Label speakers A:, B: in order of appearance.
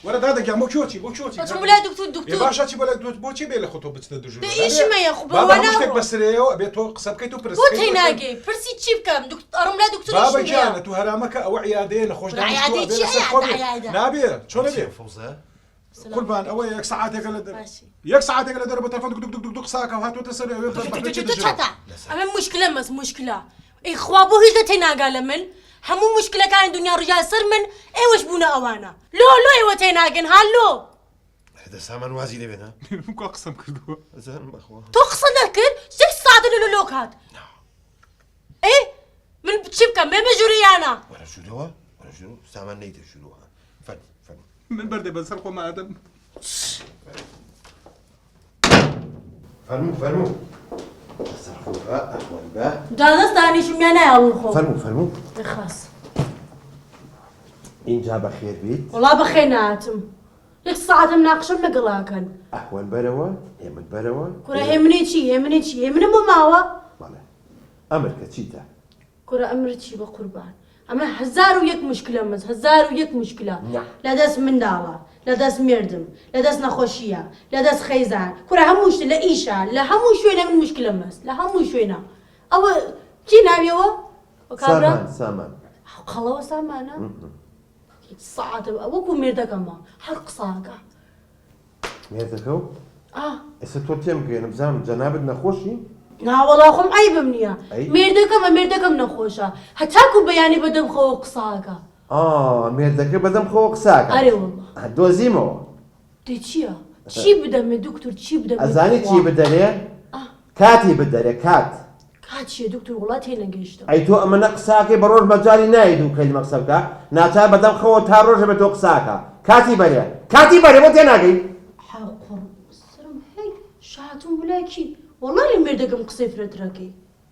A: ولا دادك يا موكيوتي
B: أترم ولا دكتور
A: يا باشا تي ولا بوتي بيل خطوب بتدجو
B: إيش ما يا خو
A: بابا مشتك بس ريو بيتو قصب كيتو برس
B: بوت هناجي برسي تشيف كم دكتور أرم لا دكتور إيش
A: بابا جانا تو هرامك او عيادين خوش
B: عيادين شي عيادة
A: نابي شو نبي
C: فوزة
A: كل بان او يك ساعات يقل
B: ماشي
A: يك ساعات يقل در بتلفون دق دق دق ساكا وهات وتصل
B: أما مشكلة إخوابو هيدا تينا قال من همو مشكلة كان دنيا رجال سر من إيوش بونا أوانا لو إيوه تينا قن هالو
C: هذا سامان وازي لي بينها
A: ممكن اقسم كردو
C: زين اخوة
B: تقصد لكن 6 ساعات لولوك هاد إيه من بتشبكة ما مجريانا
C: ولا شنو سامان نيت شنو فن
A: من برد بنسرقوا مع ادم
C: فرمو صرفوها اخوان با
B: دادس داني شو ميانا يا الخو
C: فرمو
B: خلاص
C: إن جاب خير بيت
B: والله بخيناتم 6 ساعات مناقشة مقلاكن
C: أخوان بروا يمك بروا
B: كرة همني مو ماوا
C: والله أمريكا تشيتا
B: كرة أمرتشي بقربان أما هزار ويك مشكلة هزار ويك مشكلة
C: نعم.
B: لا داس من دالا لا داس مردم لا داس نخوشية لا داس خيزان كرة هموش لا إيشا لا هموش شوينا من مشكلة لا هموش شوينا أو جينا بيوا وكابرا
C: سامان
B: خلاص سامانا صعد وكو مردك أما حق صاقة
C: ميردكو إسا تورتيم كي نبزام جنابد نخوشي
B: نا والله خم عيب منيا
C: أي؟
B: مردكم نخوشة هتاكو بياني بدم خوق صاقة
C: ميردك بدم خوك ساكا
B: أري والله
C: دوزيمو
B: تشيا تشي بدم دكتور تشي بدم
C: أزاني تشي بدري كاتي بدري كات
B: كاتشي دكتور والله تينا قشطة
C: أي تو أما نقصاكي بروج مجالي نايدو كلمة قصبك ناتا بدم خو تاروج بتو قصاكا كاتي بري وتناقي
B: حق السلام هي شاتم ولاكي والله اللي مردكم قصيفرة تراكي